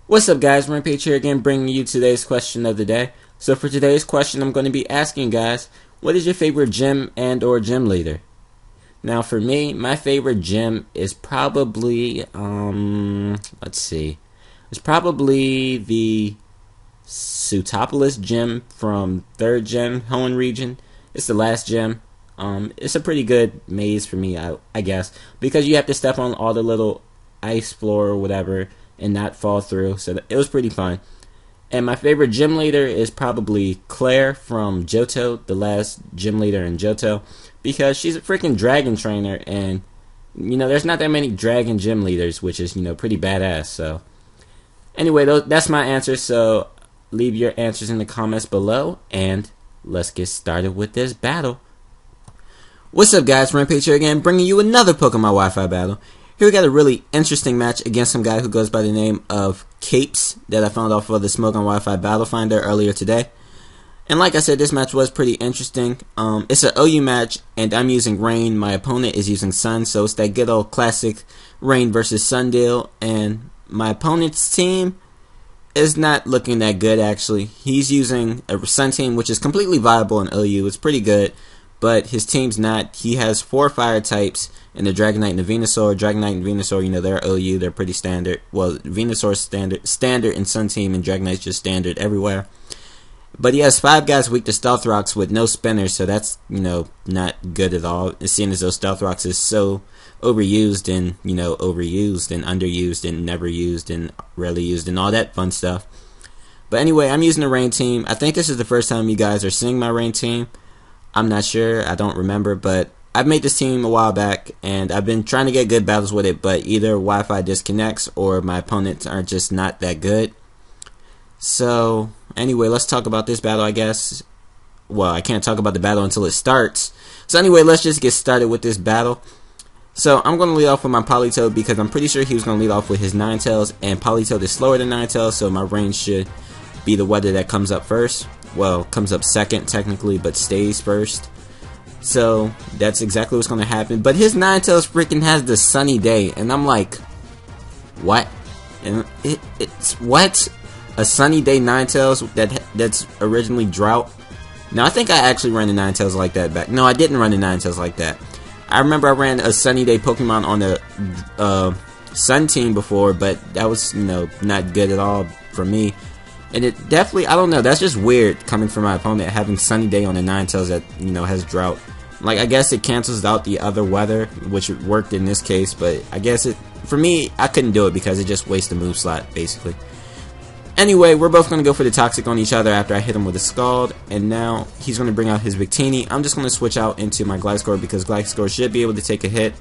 What's up, guys? Rampage here again, bringing you today's question of the day. So for today's question, I'm going to be asking guys, what is your favorite gym and or gym leader? Now for me, my favorite gym is probably, let's see. It's probably the Sutopolis gym from 3rd Gen, Hoenn region. It's the last gym. It's a pretty good maze for me, I guess, because you have to step on all the little ice floor or whatever and not fall through, so it was pretty fun. And my favorite gym leader is probably Claire from Johto, the last gym leader in Johto, because she's a freaking dragon trainer, and there's not that many dragon gym leaders, which is pretty badass. So anyway, that's my answer. So leave your answers in the comments below, and let's get started with this battle. What's up, guys? Rampage here again, bringing you another Pokemon Wi-Fi battle. Here we got a really interesting match against some guy who goes by the name of Kapes that I found off of the Smoke on Wi-Fi Battle Finder earlier today. And like I said, this match was pretty interesting. It's an OU match, and I'm using Rain. My opponent is using Sun, so it's that good old classic Rain versus Sun deal. And my opponent's team is not looking that good, actually. He's using a Sun team, which is completely viable in OU. It's pretty good. But his team's not. He has 4 fire types in the Dragonite and the Venusaur. Dragonite and Venusaur, they're OU. They're pretty standard. Well, Venusaur's standard in Sun Team, and Dragonite's just standard everywhere. But he has 5 guys weak to Stealth Rocks with no spinners, so that's, not good at all. Seeing as though Stealth Rocks is so overused and, overused and underused and never used and rarely used and all that fun stuff. But anyway, I'm using the Rain team. I think this is the first time you guys are seeing my Rain team. I'm not sure, I don't remember, but I've made this team a while back, and I've been trying to get good battles with it, but either Wi-Fi disconnects or my opponents are just not that good. So, anyway, let's talk about this battle, I guess. Well, I can't talk about the battle until it starts. So anyway, let's just get started with this battle. So, I'm going to lead off with my Politoed because I'm pretty sure he was going to lead off with his Ninetails, and Politoed is slower than Ninetails, so my range should be the weather that comes up first. Well, comes up second technically, but stays first. So that's exactly what's going to happen. But his Ninetails freaking has the sunny day, and I'm like, what? And it's what? A sunny day Ninetails that's originally drought. Now I think I actually ran the Ninetails like that back. No, I didn't run the Ninetails like that. I remember I ran a sunny day Pokemon on the Sun team before, but that was not good at all for me. And it definitely, I don't know, that's just weird coming from my opponent, having sunny day on the Ninetails that, has drought. Like, I guess it cancels out the other weather, which worked in this case, but I guess for me, I couldn't do it because it just wastes the move slot, basically. Anyway, we're both going to go for the Toxic on each other after I hit him with a Scald, and now he's going to bring out his Victini. I'm just going to switch out into my Gliscor because Gliscor should be able to take a hit.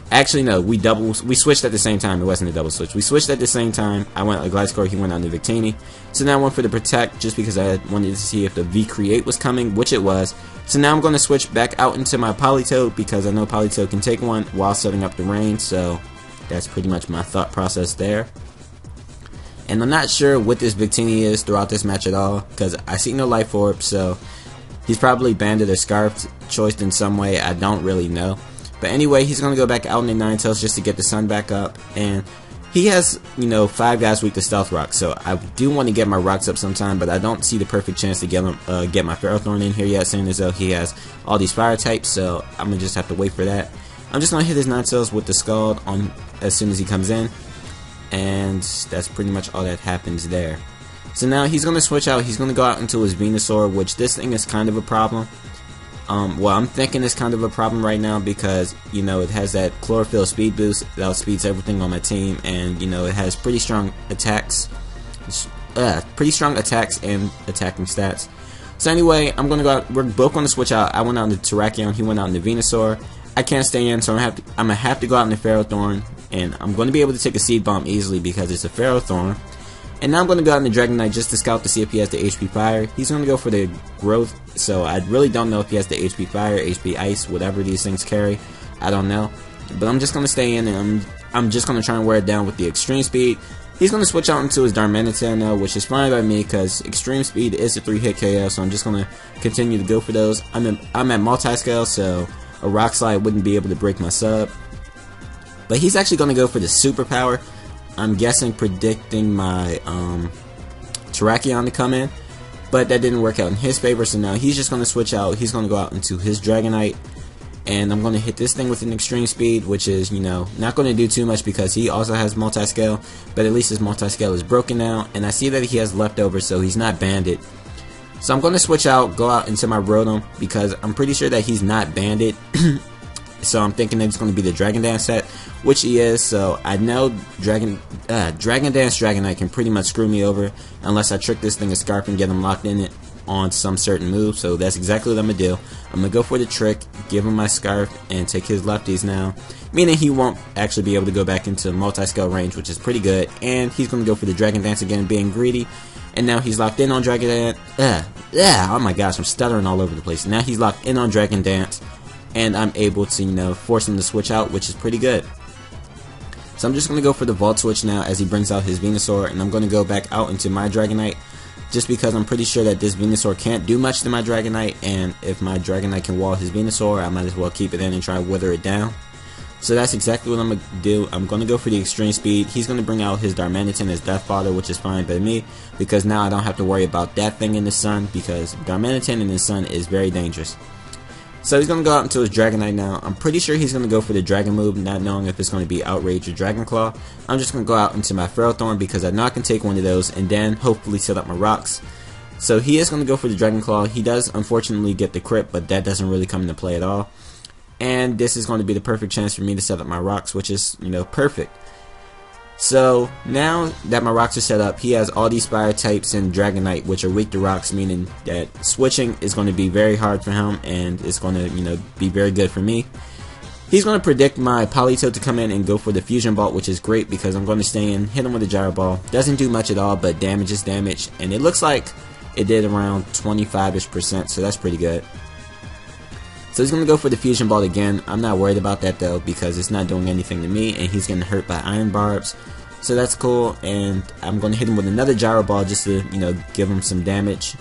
Actually, no, we switched at the same time. It wasn't a double switch. We switched at the same time. I went on Gliscor, he went on the Victini. So now I went for the Protect just because I wanted to see if the V-Create was coming, which it was. So now I'm going to switch back out into my Politoed because I know Politoed can take one while setting up the Rain. So that's pretty much my thought process there. And I'm not sure what this Victini is throughout this match at all because I see no Life Orb, so he's probably banded or Scarfed, choiced in some way. I don't really know. But anyway, he's going to go back out in the Ninetails just to get the Sun back up. And he has, 5 guys weak to Stealth Rock. So I do want to get my rocks up sometime, but I don't see the perfect chance to get my Ferrothorn in here yet, seeing as though he has all these fire types. So I'm going to just have to wait for that. I'm just going to hit his Ninetails with the Scald on as soon as he comes in. And that's pretty much all that happens there. So now he's going to switch out. He's going to go out into his Venusaur, which this thing is kind of a problem. Well, I'm thinking it's kind of a problem right now because, it has that Chlorophyll speed boost that outspeeds everything on my team, and, it has pretty strong attacks. Pretty strong attacks and attacking stats. So anyway, I'm going to go out. We're both going to switch out. I went out into Terrakion, he went out into Venusaur. I can't stay in, so I'm going to have to go out into Ferrothorn, and I'm going to be able to take a Seed Bomb easily because it's a Ferrothorn. And now I'm going to go out in the Dragonite just to scout to see if he has the HP Fire. He's going to go for the Growth, so I really don't know if he has the HP Fire, HP Ice, whatever these things carry. I don't know. But I'm just going to stay in, and I'm just going to try and wear it down with the Extreme Speed. He's going to switch out into his Darmanitan now, which is fine by me because Extreme Speed is a 3-hit KO, so I'm just going to continue to go for those. I'm at Multi-Scale, so a Rock Slide wouldn't be able to break my sub. But he's actually going to go for the Superpower. I'm guessing predicting my Terrakion to come in, but that didn't work out in his favor, so now he's just going to switch out. He's going to go out into his Dragonite, and I'm going to hit this thing with an extreme speed, which is, you know, not going to do too much because he also has multi-scale, but at least his multi-scale is broken now, and I see that he has leftover, so he's not banded. So I'm going to switch out, go out into my Rotom, because I'm pretty sure that he's not banded. So I'm thinking that it's going to be the Dragon Dance set, which he is. So I know Dragon Dance Dragonite can pretty much screw me over unless I trick this thing a Scarf and get him locked in it on some certain move. So that's exactly what I'm going to do. I'm going to go for the trick, give him my Scarf, and take his lefties now. Meaning he won't actually be able to go back into multi-scale range, which is pretty good. And he's going to go for the Dragon Dance again, being greedy. And now he's locked in on Dragon Dance. Oh my gosh, I'm stuttering all over the place. Now he's locked in on Dragon Dance, and I'm able to, you know, force him to switch out, which is pretty good. So I'm just going to go for the Volt Switch now as he brings out his Venusaur, and I'm going to go back out into my Dragonite, just because I'm pretty sure that this Venusaur can't do much to my Dragonite, and if my Dragonite can wall his Venusaur, I might as well keep it in and try to wither it down. So that's exactly what I'm going to do. I'm going to go for the extreme speed. He's going to bring out his Darmanitan as Death Father, which is fine by me, because now I don't have to worry about that thing in the sun, because Darmanitan in the sun is very dangerous. So he's going to go out into his Dragonite now. I'm pretty sure he's going to go for the Dragon move, not knowing if it's going to be Outrage or Dragon Claw. I'm just going to go out into my Ferrothorn because I know I can take one of those and then hopefully set up my rocks. So he is going to go for the Dragon Claw. He does unfortunately get the crit, but that doesn't really come into play at all. And this is going to be the perfect chance for me to set up my rocks, which is, you know, perfect. So now that my rocks are set up, he has all these fire types in Dragonite, which are weak to rocks, meaning that switching is going to be very hard for him, and it's going to, you know, be very good for me. He's going to predict my Politoed to come in and go for the Fusion Bolt, which is great because I'm going to stay in, hit him with a Gyro Ball. Doesn't do much at all, but damage is damage, and it looks like it did around 25%, so that's pretty good. So he's going to go for the Fusion Ball again. I'm not worried about that though because it's not doing anything to me, and he's getting hurt by Iron Barbs. So that's cool, and I'm going to hit him with another Gyro Ball just to, you know, give him some damage.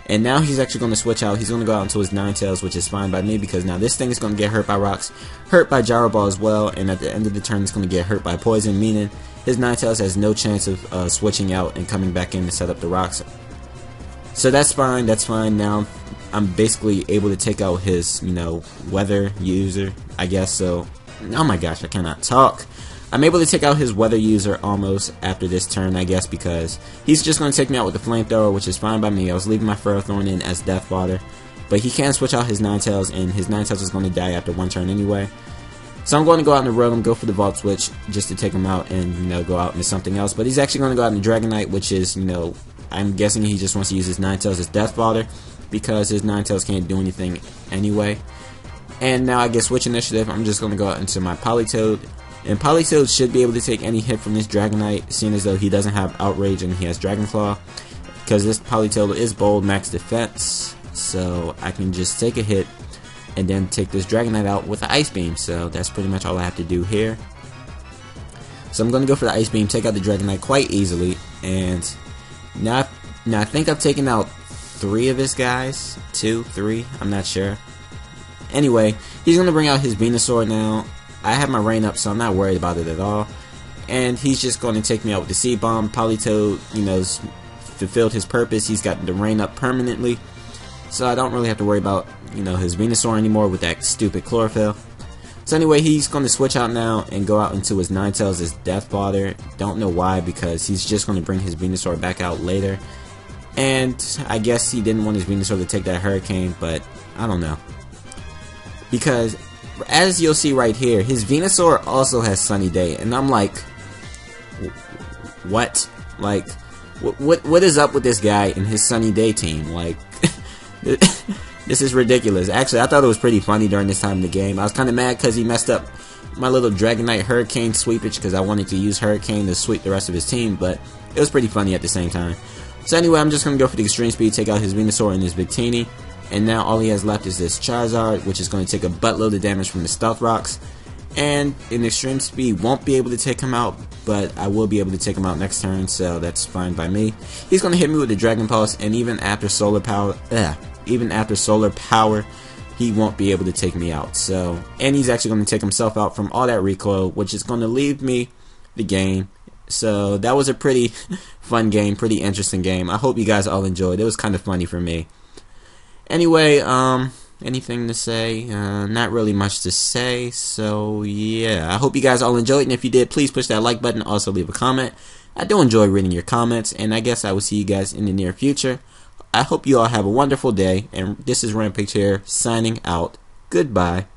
And now he's actually going to switch out. He's going to go out into his Ninetails, which is fine by me because now this thing is going to get hurt by rocks, hurt by Gyro Ball as well, and at the end of the turn it's going to get hurt by poison, meaning his Ninetails has no chance of switching out and coming back in to set up the rocks. So that's fine, that's fine. Now I'm basically able to take out his, you know, weather user, I guess. So, oh my gosh, I cannot talk. I'm able to take out his weather user almost after this turn, I guess, because he's just going to take me out with the Flamethrower, which is fine by me. I was leaving my Ferrothorn in as Death Father, but he can switch out his Ninetails, and his Ninetails is going to die after one turn anyway. So I'm going to go out in the Rotom, go for the Volt Switch just to take him out and, you know, go out into something else. But he's actually going to go out in the Dragonite, which is, you know, I'm guessing he just wants to use his Ninetails as Death Father because his Ninetails can't do anything anyway. And now I get Switch Initiative. I'm just going to go out into my Politoed. And Politoed should be able to take any hit from this Dragonite, seeing as though he doesn't have Outrage and he has Dragon Claw. Because this Politoed is bold max defense, so I can just take a hit and then take this Dragonite out with the Ice Beam. So that's pretty much all I have to do here. So I'm going to go for the Ice Beam, take out the Dragonite quite easily. And now I think I've taken out 3 of his guys. 2, 3, I'm not sure. Anyway, he's going to bring out his Venusaur now. I have my rain up, so I'm not worried about it at all. And he's just going to take me out with the Seed Bomb. Politoed, you know, fulfilled his purpose. He's got the rain up permanently. So I don't really have to worry about, you know, his Venusaur anymore with that stupid Chlorophyll. So anyway, he's going to switch out now and go out into his Ninetails as Death Father. Don't know why, because he's just going to bring his Venusaur back out later. And I guess he didn't want his Venusaur to take that Hurricane, but I don't know. Because as you'll see right here, his Venusaur also has Sunny Day, and I'm like, what? Like, what is up with this guy and his Sunny Day team? Like, this is ridiculous. Actually, I thought it was pretty funny during this time in the game. I was kind of mad because he messed up my little Dragonite Hurricane sweepage because I wanted to use Hurricane to sweep the rest of his team, but it was pretty funny at the same time. So anyway, I'm just going to go for the Extreme Speed, take out his Venusaur and his Victini. And now all he has left is this Charizard, which is going to take a buttload of damage from the Stealth Rocks. And in Extreme Speed won't be able to take him out, but I will be able to take him out next turn, so that's fine by me. He's going to hit me with the Dragon Pulse, and even after Solar Power, he won't be able to take me out. So, and he's actually going to take himself out from all that recoil, which is going to leave me the game So that was a pretty fun game, pretty interesting game. I hope you guys all enjoyed. It was kind of funny for me. Anyway, anything to say? Not really much to say. So yeah, I hope you guys all enjoyed, and if you did, please push that like button. Also leave a comment. I do enjoy reading your comments, and I guess I will see you guys in the near future. I hope you all have a wonderful day, and this is Rampage here, signing out. Goodbye.